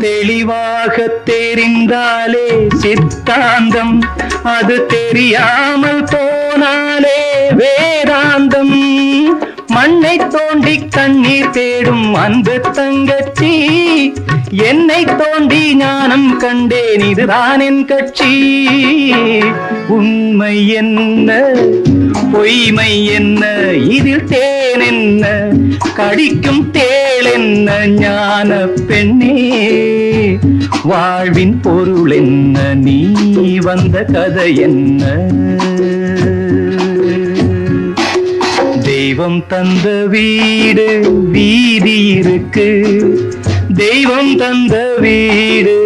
தெளிவாக தெரிந்தாலே சித்தாந்தம், அது தெரியாமல் போனாலே வேதாந்தம். மண்ணை தோண்டி கண்ணீர் தேடும் அன்பு தங்கச்சி, என்னை தோண்டி ஞானம் கண்டேன், இதுதான் என் கட்சி. உண்மை என்ன பொய்மை என்ன, இதில் தேன் என்ன, கடிக்கும் தேள் என்ன, ஞான பெண்ணே வாழ்வின் பொருள் என்ன, நீ வந்த கதை என்ன. தெய்வம் தந்த வீடு வீதி இருக்கு, தெய்வம் தந்த வீடு